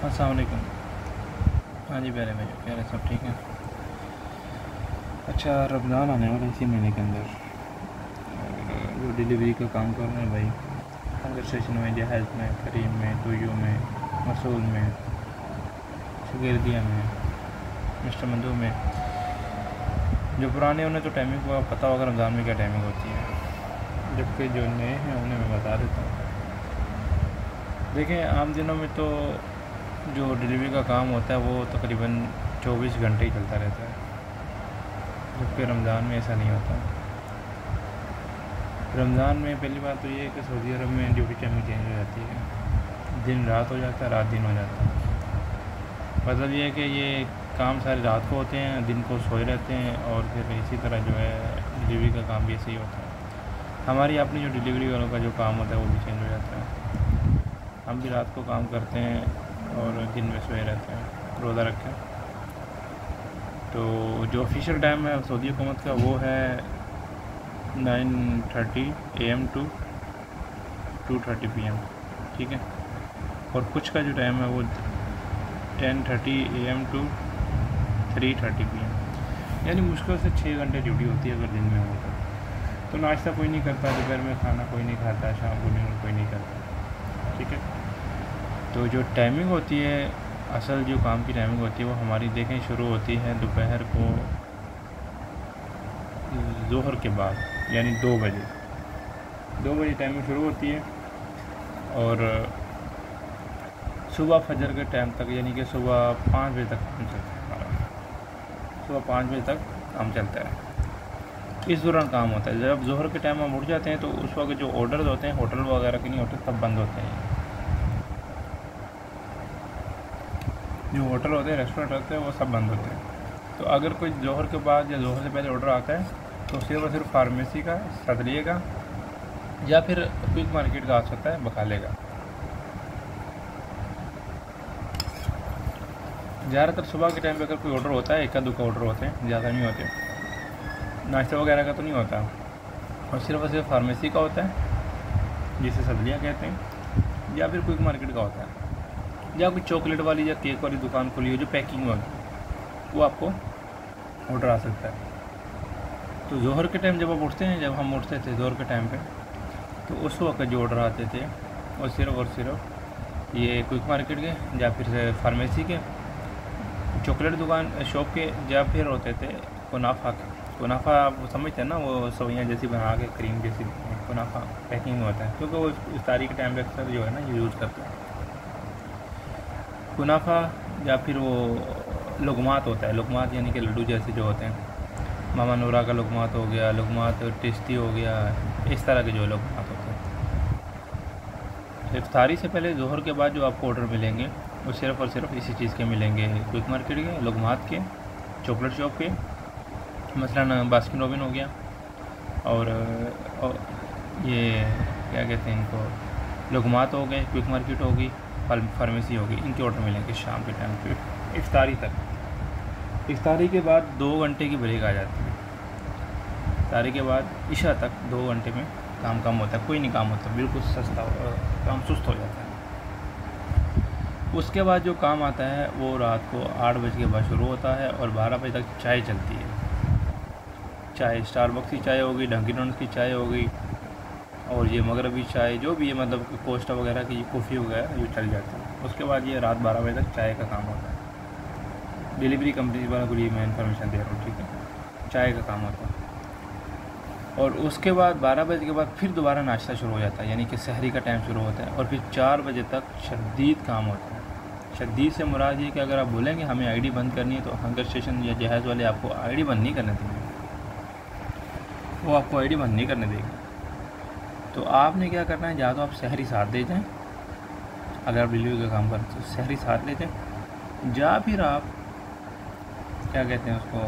अस्सलाम वालेकुम। हाँ जी प्यारे भाई, कह रहे सब ठीक है। अच्छा, रमज़ान आने वाला है इसी महीने के अंदर, और जो डिलीवरी का काम कर रहे हैं भाई, हंगर स्टेशन में, जहाज़ में, करीम में, टोयो में, मसूल में, शगेरदिया में, मिस्टर मंदू में, जो पुराने उन्हें तो टाइमिंग को पता होगा रमज़ान में क्या टाइमिंग होती है, जबकि जो नए हैं उन्हें मैं बता देता हूँ। देखें, आम दिनों में तो जो डिलीवरी का काम होता है वो तकरीबन 24 घंटे ही चलता रहता है, जबकि रमज़ान में ऐसा नहीं होता। रमज़ान में पहली बात तो ये है कि सऊदी अरब में ड्यूटी टाइमिंग चेंज हो जाती है, दिन रात हो जाता है, रात दिन हो जाता है। मतलब ये है कि ये काम सारी रात को होते हैं, दिन को सोए रहते हैं, और फिर इसी तरह जो है डिलीवरी का काम भी ऐसे ही होता है। हमारी अपनी जो डिलीवरी वालों का जो काम होता है वो भी चेंज हो जाता है। हम भी रात को काम करते हैं और दिन में सोए रहते हैं, रोज़ा रखें। तो जो ऑफिशियल टाइम है सऊदी हुकूमत का वो है 9:30 AM टू 2:30 PM, ठीक है। और कुछ का जो टाइम है वो 10:30 AM टू 3:30 PM, यानी मुश्किल से 6 घंटे ड्यूटी होती है अगर दिन में हो तो नाश्ता कोई नहीं करता, दोपहर में खाना कोई नहीं खाता, शाम को डिनर कोई नहीं करता, ठीक है। तो जो टाइमिंग होती है, असल जो काम की टाइमिंग होती है वो हमारी देखें शुरू होती है दोपहर को ज़ोहर के बाद, यानी 2 बजे टाइमिंग शुरू होती है, और सुबह फजर के टाइम तक, यानी कि सुबह 5 बजे तक काम चलता है हमारा। सुबह 5 बजे तक काम चलता है, इस दौरान काम होता है। जब ज़ोहर के टाइम हम उठ जाते हैं तो उस वक्त जो ऑर्डर्स होते हैं होटल वगैरह के नहीं होते, सब बंद होते हैं। जो होटल होते हैं, रेस्टोरेंट होते हैं, वो सब बंद होते हैं। तो अगर कोई ज़ोहर के बाद या ज़ोहर से पहले ऑर्डर आता है तो सिर्फ और सिर्फ फार्मेसी का, सदलिए का, या फिर क्विक मार्केट का आ सकता है, बकाले का। ज़्यादातर सुबह के टाइम पे अगर कोई ऑर्डर होता है, एक दो का ऑर्डर होते हैं, ज़्यादा नहीं होते, नाश्ता वगैरह का तो नहीं होता, और सिर्फ फार्मेसी का होता है जिसे सदलियाँ कहते हैं, या फिर क्विक मार्केट का होता है, या कोई चॉकलेट वाली या केक वाली दुकान खुली हो जो पैकिंग में होती, वो आपको ऑर्डर आ सकता है। तो ज़ोहर के टाइम जब आप उठते हैं, जब हम उठते थे ज़ोहर के टाइम पे, तो उस वक्त जो ऑर्डर आते थे वो सिर्फ और सिर्फ ये क्विक मार्केट के, या फिर फार्मेसी के, चॉकलेट दुकान शॉप के, या फिर होते थे कुनाफा के। कुनाफा आप समझते हैं ना, वो सवैयाँ जैसी बना के क्रीम जैसी, कुनाफा पैकिंग में होता है, क्योंकि वो इफ्तारी के टाइम पे अक्सर जो है ना ये यूज़ करते हैं कुनाफा। या फिर वो लुगमात होता है, लुगमात यानी कि लड्डू जैसे जो होते हैं, मामा नूरा का लुगमात हो गया, लुगमात टेस्टी हो गया, इस तरह के जो लुगमात होते हैं। तो इफ्तारी से पहले ज़ोहर के बाद जो आपको ऑर्डर मिलेंगे वो सिर्फ़ और सिर्फ इसी चीज़ के मिलेंगे, क्विक मार्केट के, लुगमात के, चॉकलेट शॉप के, मसलन बास्किन रॉबिन हो गया, और ये क्या कहते हैं इनको, लुगमात हो गए, क्विक मार्केट होगी, फार्मेसी होगी, इनके ऑर्डर मिलेंगे शाम के टाइम पे इफ्तारी तक। इफ्तारी के बाद 2 घंटे की ब्रेक आ जाती है। इफ्तारी के बाद इशा तक 2 घंटे में काम कम होता है, कोई नहीं काम होता, बिल्कुल सस्ता काम सुस्त हो जाता है। उसके बाद जो काम आता है वो रात को 8 बजे के बाद शुरू होता है, और 12 बजे तक चाय चलती है। चाय स्टारबक्स की चाय होगी, डंकिन डोनट्स की चाय होगी, और ये मगरबी चाय जो भी है, मतलब कोस्टा वगैरह की कॉफ़ी वगैरह ये चल जाती है। उसके बाद ये रात 12 बजे तक चाय का काम होता है। डिलीवरी कंपनी वालों को लिए मैं इन्फॉर्मेशन दे रहा हूँ, ठीक है, चाय का काम होता है। और उसके बाद 12 बजे के बाद फिर दोबारा नाश्ता शुरू हो जाता है, यानी कि सहरी का टाइम शुरू होता है, और फिर 4 बजे तक शदीद काम होता है। शदीद से मुराद ये कि अगर आप बोलेंगे हमें आईडी बंद करनी है, तो हंगर स्टेशन या जहाज़ वाले आपको आईडी बंद नहीं करने देंगे, वो आपको आईडी बंद नहीं करने देंगे। तो आपने क्या करना है, या तो आप सहरी साथ दे जाएं, अगर आप डिलीवरी का काम करते तो सहरी साथ ले जाएं, या फिर आप क्या कहते हैं उसको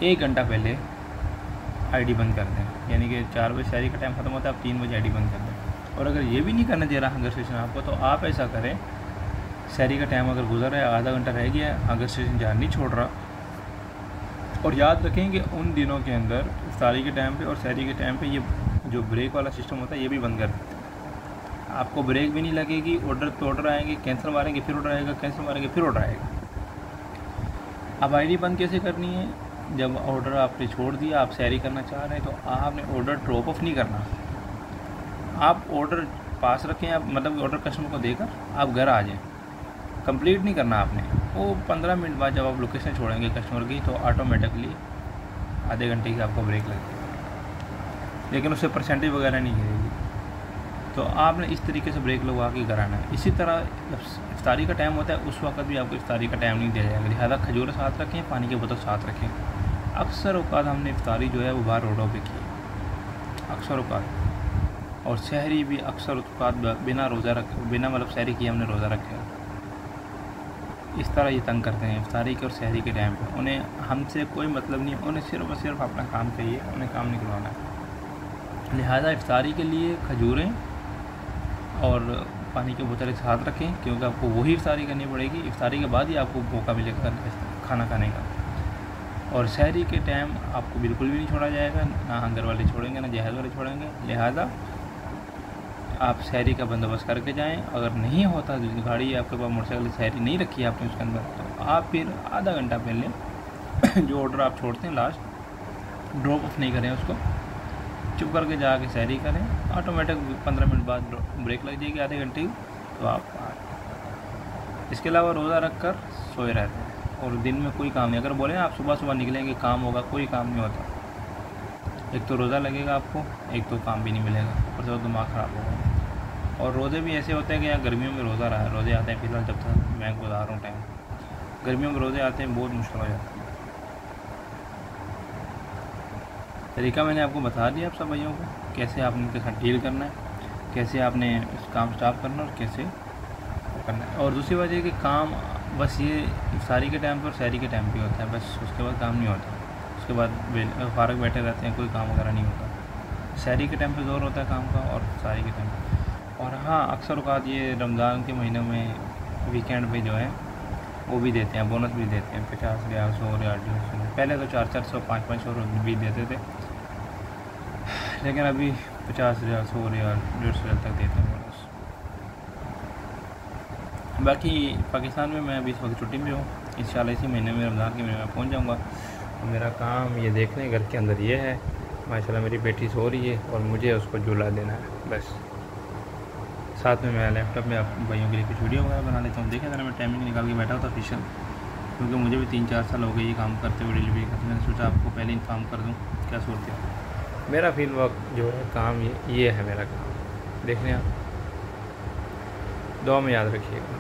1 घंटा पहले आईडी बंद कर दें, यानी कि 4 बजे सहरी का टाइम ख़त्म होता है, आप 3 बजे आईडी बंद कर दें। और अगर ये भी नहीं करने दे रहा हंगर स्टेशन आपको, तो आप ऐसा करें, सहरी का टाइम अगर गुजर रहा है, आधा घंटा रह गया है, हंगर स्टेशन जहाँ नहीं छोड़ रहा, और याद रखें कि उन दिनों के अंदर इफ्तारी के टाइम पे और सहरी के टाइम पे ये जो ब्रेक वाला सिस्टम होता है ये भी बंद कर देते हैं। आपको ब्रेक भी नहीं लगेगी। ऑर्डर पे ऑर्डर आएंगे, कैंसिल मारेंगे फिर ऑर्डर आएगा, कैंसिल मारेंगे फिर ऑर्डर आएगा। अब आईडी बंद कैसे करनी है? जब ऑर्डर आपने छोड़ दिया, आप सैरी करना चाह रहे हैं, तो आपने ऑर्डर ड्रॉप ऑफ नहीं करना। आप ऑर्डर पास रखें, आप मतलब ऑर्डर कस्टमर को देकर आप घर आ जाएं। कंप्लीट नहीं करना आपने। वो 15 मिनट बाद जब आप लोकेशन छोड़ेंगे कस्टमर की, तो ऑटोमेटिकली आधे घंटे की आपको ब्रेक लगेगी, लेकिन उससे परसेंटेज वगैरह नहीं गिरेगी। तो आपने इस तरीके से ब्रेक लगवा के घर आना है। इसी तरह इफ्तारी का टाइम होता है, उस वक्त भी आपको इफ्तारी का टाइम नहीं दिया जाएगा। लिहाजा खजूर साथ रखें, पानी की बोतल साथ रखें। अक्सर औकात हमने इफ्तारी जो है वो बाहर रोडों पे की, अक्सर औकात। और सहरी भी अक्सर औकात बिना रोज़ा रखे, बिना मतलब सहरी किए हमने रोज़ा रखे। इस तरह ये तंग करते हैं इफ्तारी के और सहरी के टाइम पे। उन्हें हमसे कोई मतलब नहीं, उन्हें सिर्फ और सिर्फ अपना काम चाहिए, उन्हें काम निकलवाना है। लिहाजा इफ्तारी के लिए खजूरें और पानी की बोतल एक साथ रखें, क्योंकि आपको वही इफ्तारी करनी पड़ेगी। इफ्तारी के बाद ही आपको मौका मिलेगा खाना खाने का। और सहरी के टाइम आपको बिल्कुल भी नहीं छोड़ा जाएगा, ना हंगर वाले छोड़ेंगे ना जहाज़ वाले छोड़ेंगे। लिहाजा आप सहरी का बंदोबस्त करके जाएं। अगर नहीं होता, गाड़ी आपके पास मोटरसाइकिल सहरी नहीं रखी है आपने उसके अंदर, तो आप फिर आधा घंटा पहले जो ऑर्डर आप छोड़ते हैं लास्ट, ड्रॉप ऑफ नहीं करें उसको, चुप करके जाके सहरी करें। ऑटोमेटिक 15 मिनट बाद ब्रेक लग जाएगी आधे घंटे की, तो आप इसके अलावा रोज़ा रख कर सोए रहते हैं और दिन में कोई काम नहीं। अगर बोले आप सुबह सुबह निकलेंगे काम होगा, कोई काम नहीं होता। एक तो रोज़ा लगेगा आपको, एक तो काम भी नहीं मिलेगा, ऊपर से दिमाग ख़राब होगा। और रोज़े भी ऐसे होते हैं कि यहाँ गर्मियों में रोज़ा रहा है, रोज़े आते हैं फिलहाल जब तक मैं गुजार रहा हूँ टाइम, गर्मियों में रोज़े आते हैं बहुत मुश्किल हो जाता है। तरीका मैंने आपको बता दिया आप सब भाइयों को, कैसे आपने उनके साथ डील करना है, कैसे आपने काम स्टाफ करना और कैसे करना है। और दूसरी बात ये कि काम बस ये इफ्तारी के टाइम पर और सहरी के टाइम पे होता है, बस उसके बाद काम नहीं होता। उसके बाद फारग बैठे रहते हैं, कोई काम वगैरह नहीं होता। सहरी के टाइम पे ज़ोर होता है काम का और इफ्तारी के टाइम पे। और हाँ, अक्सर औकात ये रमज़ान के महीनों में वीकेंड पे जो है वो भी देते हैं, बोनस भी देते हैं, 50 रियाल, 100 रियाल, 150। पहले तो 400, 500 भी देते थे, लेकिन अभी 50 रियाल, 100 रियाल, 150 रियाल तक देते हैं बोनस। बाकी पाकिस्तान में मैं अभी इस वक्त छुट्टी में हूँ। इंशाल्लाह इसी महीने में, रमज़ान के महीने में पहुँच जाऊँगा। और मेरा काम ये देख लें घर के अंदर ये है। माशाल्लाह मेरी बेटी सो रही है और मुझे उसको झूला देना है बस। साथ में मैं लैपटॉप में आप भाइयों के लिए कुछ वीडियो वगैरह बना लेता हूँ। देखें ज़रा, मैं टाइमिंग निकाल के बैठा था ऑफिशियल, क्योंकि मुझे भी 3-4 साल हो गए ये काम करते हुए, डिलीवरी करते। मैंने सोचा आपको पहले इन्फॉर्म कर दूँ क्या सूरत है। मेरा फील्ड वर्क जो है काम ये है मेरा काम। देख लें आप, दुआ में याद रखिएगा।